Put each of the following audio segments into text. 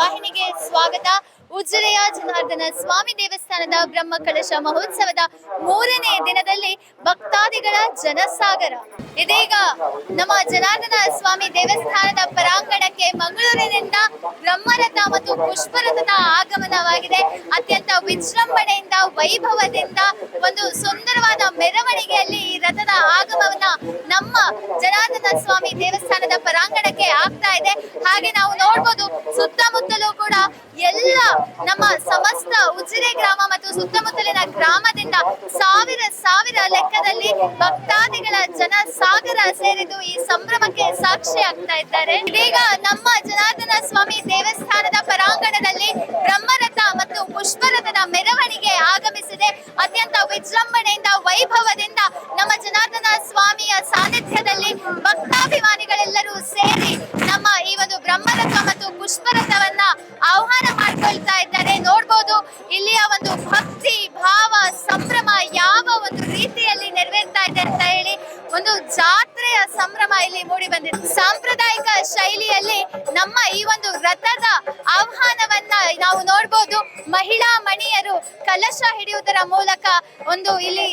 ವಾಹಿನಿಗೆ ಸ್ವಾಗತ. ಉಜಿರೆಯ ಜನಾರ್ದನ ಸ್ವಾಮಿ ದೇವಸ್ಥಾನದ ಬ್ರಹ್ಮ ಕಲಶ ಮಹೋತ್ಸವದ 3ನೇ ದಿನದಲ್ಲಿ ಭಕ್ತಾದಿಗಳ ಜನಸಾಗರ. ಇದೀಗ ನಮ್ಮ ಜನಾರ್ದನ ಸ್ವಾಮಿ ದೇವಸ್ಥಾನದ ಪರಾಂಗಣಕ್ಕೆ ಮಂಗಳೂರಿನಿಂದ ಬ್ರಹ್ಮರಥ ಮತ್ತು ಪುಷ್ಪರಥದ ಆಗಮನವಾಗಿದೆ. ಅತ್ಯಂತ ವಿಜೃಂಭಣೆಯಿಂದ ವೈಭವದಿಂದ ಒಂದು ಸುಂದರವಾದ ಮೆರವಣಿಗೆಯಲ್ಲಿ ಈ ರಥದ ಆಗಮನ ನಮ್ಮ ಜನಾರ್ದನ ಸ್ವಾಮಿ ದೇವಸ್ಥಾನದ ಪರಾಂಗಣಕ್ಕೆ ಆಗ್ತಾ ಇದೆ. ಹಾಗೆ ನಾವು ನೋಡ್ಬೋದು ಸುತ್ತಮುತ್ತಲೂ ಕೂಡ ಎಲ್ಲ ನಮ್ಮ ಸಮಸ್ತ ಉಜಿರೆ ಗ್ರಾಮ ಮತ್ತು ಸುತ್ತಮುತ್ತಲಿನ ಗ್ರಾಮದಿಂದ ಸಾವಿರ ಲೆಕ್ಕದಲ್ಲಿ ಭಕ್ತಾದಿಗಳ ಜನ ಸಾಗರ ಸೇರಿದು ಈ ಸಂಭ್ರಮಕ್ಕೆ ಸಾಕ್ಷಿ ಆಗ್ತಾ ಇದ್ದಾರೆ. ಇದೀಗ ನಮ್ಮ ಜನಾರ್ದನ ಸ್ವಾಮಿ ದೇವಸ್ಥಾನದ ಪರಾಂಗಣದಲ್ಲಿ ಬ್ರಹ್ಮರಥ ಮತ್ತು ಪುಷ್ಪರಥದ ಮೆರವಣಿಗೆ ಆಗಮಿಸಿದೆ. ಅತ್ಯಂತ ವಿಜೃಂಭಣೆಯಿಂದ ವೈಭವದಿಂದ ನಮ್ಮ ಜನಾರ್ದನ ಸ್ವಾಮಿಯ ಸಾನ್ನಿಧ್ಯದಲ್ಲಿ ಭಕ್ತಾಭಿಮಾನಿಗಳೆಲ್ಲರೂ ಸೇರಿ ನಮ್ಮ ಈ ಒಂದು ಬ್ರಹ್ಮರಥ ಮತ್ತು ಪುಷ್ಪರಥವನ್ನ ಆಹ್ವಾನ ಮಾಡ್ಕೊಳ್ತಾ ಇದ್ದಾರೆ. ನೋಡ್ಬೋದು ಇಲ್ಲಿಯ ಒಂದು ಭಕ್ತಿ ಭಾವ ಸಂಭ್ರಮ ಯಾವ ಒಂದು ರೀತಿಯಲ್ಲಿ ನೆರವೇರ್ತಾ ಇದೆ ಅಂತ ಹೇಳಿ ಒಂದು ಜಾತ್ರೆಯ ಸಂಭ್ರಮ ಇಲ್ಲಿ ಮೂಡಿ ಬಂದಿದೆ. ಸಾಂಪ್ರದಾಯಿಕ ಶೈಲಿಯಲ್ಲಿ ನಮ್ಮ ಈ ಒಂದು ರಥದ ಆಹ್ವಾನವನ್ನ ನಾವು ನೋಡ್ಬೋದು. ಮಹಿಳಾ ಮಣಿಯರು ಕಲಶ ಹಿಡಿಯುವುದರ ಮೂಲಕ ಒಂದು ಇಲ್ಲಿ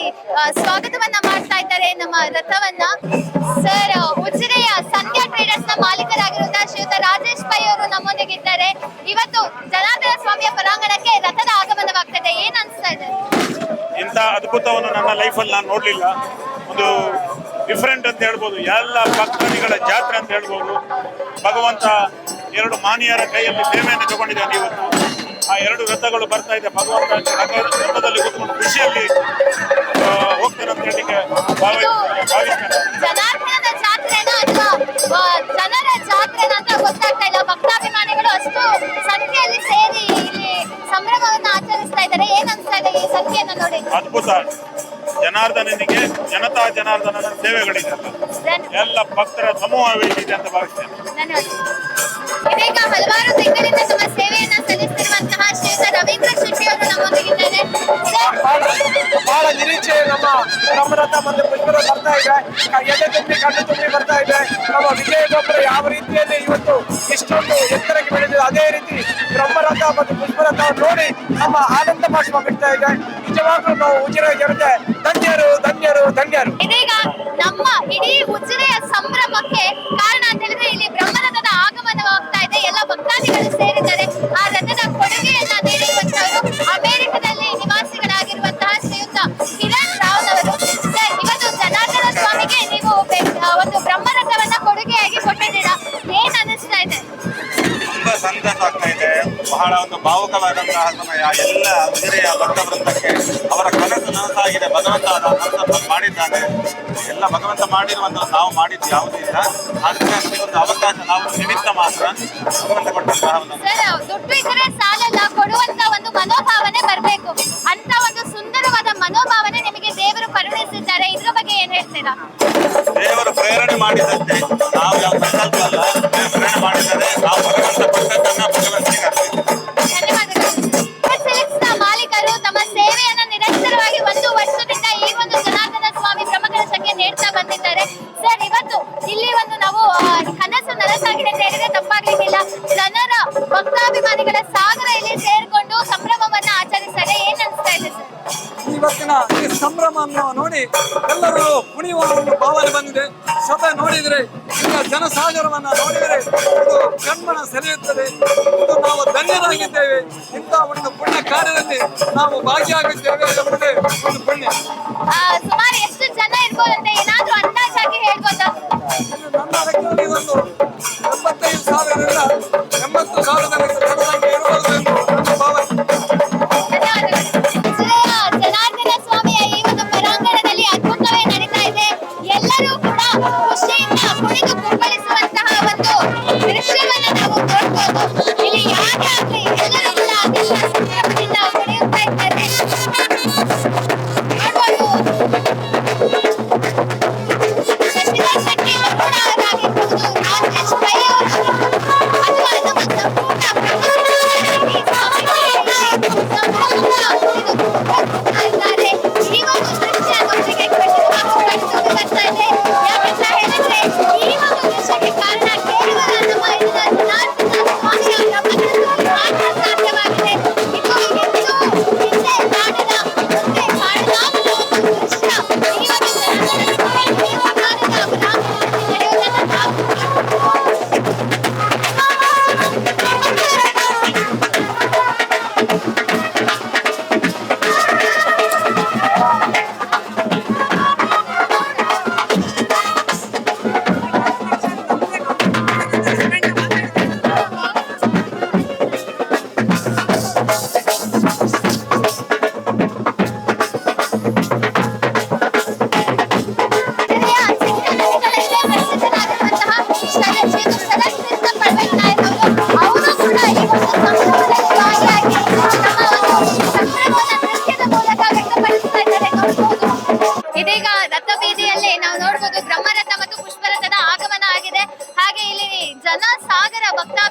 ಸ್ವಾಗತವನ್ನ ಮಾಡ್ತಾ ಇದ್ದಾರೆ ನಮ್ಮ ರಥವನ್ನ. ಸರ್, ಉಜಿರೆಯ ಸಂಧ್ಯಾ ಟ್ರೇಡರ್ಸ್ ನ ಮಾಲೀಕರಾಗಿರುವಂತಹ ಶ್ರೀಯುತ ರಾಜೇಶ್ ಪೈ ಅವರು ನಮ್ಮೊಂದಿಗಿದ್ದಾರೆ. ಇವತ್ತು ಜನಾರ್ದನ ಸ್ವಾಮಿಯ ಪರಾಂಗಣಕ್ಕೆ ರಥದ ಆಗಮನವಾಗ್ತದೆ, ಏನ್ ಅನ್ಸ್ತಾ ಇದೆ? ಇಂಥ ಅದ್ಭುತವನ್ನು ನನ್ನ ಲೈಫಲ್ಲಿ ನಾನು ನೋಡ್ಲಿಲ್ಲ. ಒಂದು ಡಿಫ್ರೆಂಟ್ ಅಂತ ಹೇಳ್ಬೋದು, ಎಲ್ಲ ಭಕ್ತಾದಿಗಳ ಜಾತ್ರೆ ಅಂತ ಹೇಳ್ಬೋದು. ಭಗವಂತ 2 ಮಾನಿಯರ ಕೈಯಲ್ಲಿ ಸೇವೆಯನ್ನು ತಗೊಂಡಿದ್ದಾನೆ. ಇವತ್ತು ಆ 2 ರಥಗಳು ಬರ್ತಾ ಇದೆ. ಭಗವಂತ ರಥದಲ್ಲಿ ಕೂತ್ಕೊಂಡು ಖುಷಿಯಲ್ಲಿ ಹೋಗ್ತಾನೆ ಅಂತ ಹೇಳಿಕ್ಕೆ ಭಾವಿಸ್ತೇನೆ. ಜನಾರ್ದನದ ಜಾತ್ರೆನ ಅಥವಾ ಜನರ ಜಾತ್ರೆನ ಅಂತ ಗೊತ್ತಾಗ್ತಾ ಇಲ್ಲ. ಭಕ್ತಾಭಿಮಾನಿಗಳು ಅಷ್ಟು ಸಂಖ್ಯೆಯಲ್ಲಿ ಸೇರಿ ಇಲ್ಲಿ ಸಂಭ್ರಮವನ್ನು ಆಚರಿಸ್ತಾ ಇದ್ದಾರೆ. ಏನ್ ಅನ್ಸ್ತಾ ಇದೆ ಈ ಸಂಖ್ಯೆಯನ್ನು ನೋಡಿ? ಅದ್ಭುತ. ಜನಾರ್ದನನಿಗೆ ಜನತಾ ಜನಾರ್ದನನ ಸೇವೆಗಳಿದೆ, ಎಲ್ಲ ಭಕ್ತರ ಸಮೂಹವೇ ಇದೆ ಅಂತ ಭಾವಿಸ್ತೇನೆ. ಇದೀಗ ಹಲವಾರು ತಿಂಗಳಿಂದ ತಮ್ಮ ಸೇವೆಯನ್ನ ಸಲ್ಲಿಸುತ್ತಿರುವಂತಹ ಶ್ರೀಯುತ ರವೀಂದ್ರ ಶೆಟ್ಟಿ ಅವರು ನಮ್ಮೊಂದಿಗಿದ್ದಾರೆ. ಬಹಳ ನಿರೀಕ್ಷೆ ನಮ್ಮ ಬ್ರಹ್ಮರಥ ಮತ್ತು ಪುಷ್ಪರಥ ಬರ್ತಾ ಇದೆ. ಎದೆ ತುಂಬಿ ಕಣ್ಣು ತುಂಬಿ ಬರ್ತಾ ಇದೆ. ನಮ್ಮ ವಿಜಯ ಗೋಪುರ ಯಾವ ರೀತಿಯಲ್ಲಿ ಇವತ್ತು ಇಷ್ಟೊಂದು ಎತ್ತರಕ್ಕೆ ಬೆಳೆದಿದೆ, ಅದೇ ರೀತಿ ಬ್ರಹ್ಮರಥ ಮತ್ತು ಪುಷ್ಪರಥ ನೋಡಿ ನಮ್ಮ ಆನಂದ ಭಾಷಣ ಬಿಡ್ತಾ ಇದೆ. ನಿಜವಾಗ್ಲೂ ನಾವು ಉಜಿರೆ ಜನತೆ ಧನ್ಯರು ಧನ್ಯರು ಧನ್ಯರು. ಇದೀಗ ನಮ್ಮ ಇಡೀ ಉಜಿರೆಯ ಸಂಭ್ರಮಕ್ಕೆ ಕಾರಣ ಅಂತ ಹೇಳಿದ್ರೆ ಇಲ್ಲಿ ಬ್ರಹ್ಮರಥದ ಆಗಮನವಾಗ್ತಾ ಇದೆ. ಎಲ್ಲ ಭಕ್ತಾದಿಗಳು ಸೇರಿದ್ದಾರೆ. ಆ ರಥದ ಕೊಡುಗೆಯನ್ನ ನೀಡಿರುವಂತವರು ಅಮೆರಿಕದಲ್ಲಿ ನಿವಾಸಿಗಳಾಗಿರುವಂತಹ ಶ್ರೀಯುತ ಕಿರಣ್ ರಾವ್ ಅವರು. ಸರ್, ಇವತ್ತು ಜನಾರ್ದನ ಸ್ವಾಮಿಗೆ ನೀವು ಒಂದು ಬ್ರಹ್ಮರಥವನ್ನ ಕೊಡುಗೆಯಾಗಿ ಕೊಟ್ಟಿದ್ದೀರಾ, ಏನ್ ಅನಿಸ್ತಾ ಇದೆ? ತುಂಬಾ ಸಂತಸ ಆಗ್ತಾ ಇದೆ. ಬಹಳ ಒಂದು ಭಾವುಕವಾದಂತಹ ಸಮಯ. ಎಲ್ಲ ಉಜಿರೆಯ ಭಕ್ತ ವೃಂದಕ್ಕೆ ಅವರ ಕನಸು ನನಸಾಗಿದೆ. ಭಗವಂತ ಮಾಡಿದ್ದಾನೆ. ಎಲ್ಲ ಭಗವಂತ ಮಾಡಿರುವಂತ ನಾವು ಮಾಡಿದ್ದು ಯಾವುದೂ ಇಲ್ಲ. ಅದಕ್ಕೆ ಒಂದು ಅವಕಾಶ, ನಾವು ನಿಮಿತ್ತ ಮಾತ್ರ. ಭಗವಂತ ಕೊಟ್ಟಂತಹ ದುಡ್ಡು ಇದ್ರೆ ಸಾಲಲ್ಲ, ಕೊಡುವಂತ ಒಂದು ಮನೋಭಾವನೆ ಬರಬೇಕು. ಅಂತ ಒಂದು ಸುಂದರವಾದ ಮನೋಭಾವನೆ ನಿಮಗೆ ದೇವರು ಕರುಣಿಸಿದ್ದಾರೆ. ಇದ್ರ ಬಗ್ಗೆ ಏನ್ ಹೇಳ್ತೀರಾ? ದೇವರು ಪ್ರೇರಣೆ ಮಾಡಿದಂತೆ, ನಾವು ಯಾವ ಸಂಕಲ್ಪ ಅಲ್ಲ, ಪ್ರೇರಣೆ ಮಾಡಿದ್ದಾರೆ. ನಾವು ಭಗವಂತ ಕೊಟ್ಟದ್ದನ್ನ ಭಗವಂತನಿಗೆ ಅರ್ಪಿಸಿದ್ದೇವೆ. ಧನ್ಯವಾದಗಳು. ಮಾಲೀಕರು ತಮ್ಮ ಸೇವೆಯನ್ನ ನಿರಂತರವಾಗಿ 1 ವರ್ಷದಿಂದ ಈ ಒಂದು ಜನಾರ್ದನ ಸ್ವಾಮಿ ಬ್ರಹ್ಮಕಲಶಕ್ಕೆ ನೀಡ್ತಾ ಬಂದಿದ್ದಾರೆ. ಸರ್, ಇವತ್ತು ಇಲ್ಲಿ ಒಂದು ನಾವು ಕನಸು ನನಸಾಗಿದೆ ಅಂತ ಹೇಳಿದ್ರೆ ತಪ್ಪಾಗ್ಲಿಕ್ಕಿಲ್ಲ. ಜನರ ಭಕ್ತಾಭಿಮಾನಿಗಳ ಸಾಗರ ಇಲ್ಲಿ ಸೇರ್ಕೊಂಡು ಸಂಭ್ರಮವನ್ನ ಆಚರಿಸ್ತಾರೆ. ಏನ್ ಅನ್ಸ್ತಾ ಇದೆ ಸರ್? ಇವತ್ತಿನ ಈ ಸಂಭ್ರಮವನ್ನು ನೋಡಿ ಎಲ್ಲರೂ ಕುಣಿಯುವ ಒಂದು ಭಾವನೆ ಬಂದಿದೆ. ಸಭೆ ನೋಡಿದರೆ, ಈಗ ಜನಸಾಗರವನ್ನ ನೋಡಿದರೆ ಇದು ಕಣ್ಮನ ಸೆಳೆಯುತ್ತದೆ. ಇದು ನಾವು ಧನ್ಯರಾಗಿದ್ದೇವೆ. ಇಂಥ ಒಂದು ಪುಣ್ಯ ಕಾರ್ಯದಲ್ಲಿ ನಾವು ಭಾಗಿಯಾಗಿದ್ದೇವೆ ಎಂಬುದೇ ಒಂದು ಪುಣ್ಯ. ಸುಮಾರು ಎಷ್ಟು ಜನ ಇರ್ಬೋದಂತೆ ಏನಾದ್ರೂ ಅಂದಾಜಾಗಿ ಹೇಳ್ಬೋದಾ? ನನ್ನ ಲೆಕ್ಕದಲ್ಲಿ ಒಂದು 75,000ರಿಂದ 80,000 ಜನಸಂಖ್ಯೆ ಇರಬಹುದು ಎಂದು ನನ್ನ ಭಾವನೆ. ಜನಾರ್ದನ ಸ್ವಾಮಿಯ ಈ ಒಂದು ಪರಾಂಗಣದಲ್ಲಿ ಅದ್ಭುತವೇ ನಡೀತಾ ಇದೆ. ಎಲ್ಲರೂ ಕೂಡ ಖುಷಿಯಿಂದ ಕುಣಿದು ಕುಪ್ಪಳಿಸುವಂತಹ ಒಂದು ದೃಶ್ಯವನ್ನ ನಾವು ನೋಡ್ಬೋದು. ಇಲ್ಲಿ ಯಾರೇ ಆಗ್ಲಿ ಎಲ್ಲರೂ ಕೂಡ ಅತ್ಯಂತ ಸಂಭ್ರಮದಿಂದ ಕುಣಿಯುತ್ತಾ ಇದ್ದಾರೆ. ಶಶಿಧರ್ ಶೆಟ್ಟಿ ಅವರು ಕೂಡ ಆಗಿರ್ಬೋದು, ರಾಜೇಶ್ ಪೈ ಅವರು ಅಥವಾ ನಮ್ಮ ಸಂಪೂರ್ಣ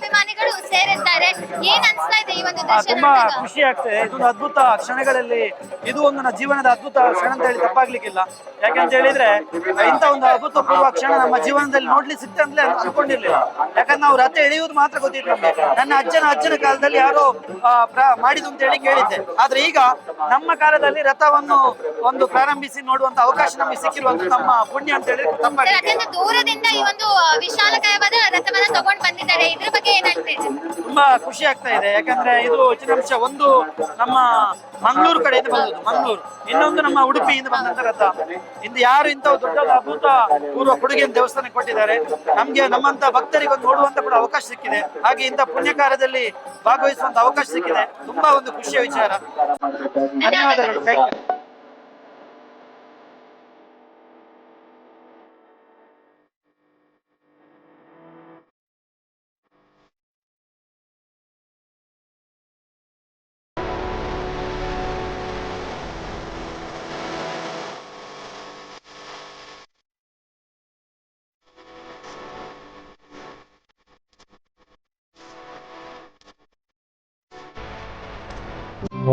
ಅಭಿಮಾನಿಗಳು ಸೇರಿರ್ತಾರೆ. ಏನ್ ಅನ್ಸ್ತಾ ಇದೆ ಈ ಒಂದು ದೃಶ್ಯ ತುಂಬಾ ನೋಡಿದಾಗ? ಖುಷಿ ಆಗ್ತದೆ. ಇದೊಂದು ಅದ್ಭುತ ಕ್ಷಣಗಳಲ್ಲಿ ಇದು ಒಂದು ನನ್ನ ಜೀವನದ ಅದ್ಭುತ ಕ್ಷಣ ಅಂತ ಹೇಳಿ ತಪ್ಪಾಗ್ಲಿಕ್ಕಿಲ್ಲ. ಯಾಕಂತ ಹೇಳಿದ್ರೆ ಇಂಥ ಒಂದು ಅಭೂತಪೂರ್ವ ಕ್ಷಣ ನಮ್ಮ ಜೀವನದಲ್ಲಿ ನೋಡ್ಲಿಕ್ಕೆ ಸಿಗ್ತದೆ ಅಂತ ಅನ್ಕೊಂಡಿರ್ಲಿಲ್ಲ. ಯಾಕಂದ್ರೆ ನಾವು ರಥ ಎಳೆಯುವುದು ಮಾತ್ರ ಗೊತ್ತಿತ್ತು ನಮ್ಗೆ. ನನ್ನ ಅಜ್ಜನ ಕಾಲದಲ್ಲಿ ಯಾರೋ ಮಾಡಿದ್ದು ಅಂತ ಹೇಳಿ ಕೇಳಿದ್ದೆ. ಆದ್ರೆ ಈಗ ನಮ್ಮ ಕಾಲದಲ್ಲಿ ರಥವನ್ನು ಒಂದು ಪ್ರಾರಂಭಿಸಿ ನೋಡುವಂತ ಅವಕಾಶ ನಮಗೆ ಸಿಕ್ಕಿರುವಂತ ನಮ್ಮ ಪುಣ್ಯ ಅಂತ ಹೇಳಿದ್ರೆ ತಪ್ಪಾಗ್ಲಿಕ್ಕಿಲ್ಲ. ಅತ್ಯಂತ ದೂರದಿಂದ ಈ ಒಂದು ವಿಶಾಲಕಾಯವಾದ ರಥವನ್ನ ತಗೊಂಡ್ ಬಂದಿದ್ದಾರೆ. ಇದ್ರ ಬಗ್ಗೆ ಏನ್ ಹೇಳ್ತೀರಿ? ತುಂಬಾ ಖುಷಿ ಆಗ್ತಾ ಇದೆ. ಯಾಕಂದ್ರೆ ಇದು ಹೆಚ್ಚಿನ ಅಂಶ ಒಂದು ನಮ್ಮ ಮಂಗಳೂರು ಕಡೆಯಿಂದ ಬಂದದ್ದು, ಮಂಗಳೂರು, ಇನ್ನೊಂದು ನಮ್ಮ ಉಡುಪಿಯಿಂದ ಬಂದಂತ ರಥ. ಇಂದು ಯಾರು ಇಂಥ ದೊಡ್ಡ ಅದ್ಭುತ ಪೂರ್ವ ಕೊಡುಗೆಯನ್ನು ದೇವಸ್ಥಾನಕ್ಕೆ ಕೊಟ್ಟಿದ್ದಾರೆ. ನಮ್ಗೆ ನಮ್ಮಂತ ಭಕ್ತರಿಗೆ ಒಂದು ನೋಡುವಂತ ಕೂಡ ಅವಕಾಶ ಸಿಕ್ಕಿದೆ. ಹಾಗೆ ಇಂಥ ಪುಣ್ಯ ಕಾರ್ಯದಲ್ಲಿ ಭಾಗವಹಿಸುವಂತ ಅವಕಾಶ ಸಿಕ್ಕಿದೆ. ತುಂಬಾ ಒಂದು ಖುಷಿಯ ವಿಚಾರ. ಧನ್ಯವಾದಗಳು. Thank you.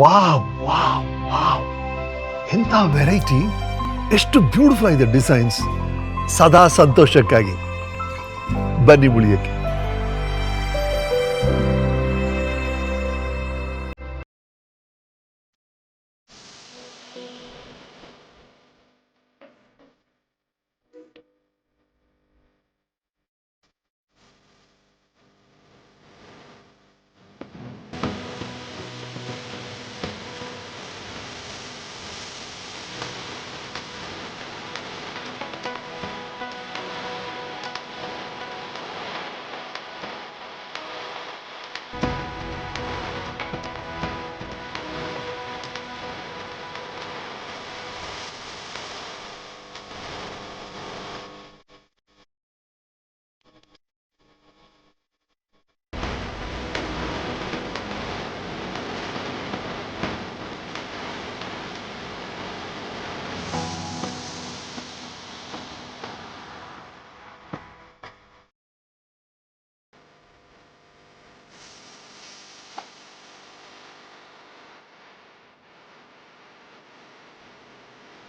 Wow wow wow, ಎಂಥ ವೆರೈಟಿ, ಎಷ್ಟು ಬ್ಯೂಟಿಫುಲ್ ಆಗಿದೆ ಡಿಸೈನ್ಸ್. ಸದಾ ಸಂತೋಷಕ್ಕಾಗಿ ಬನ್ನಿ ಉಳಿಯಕ್ಕೆ.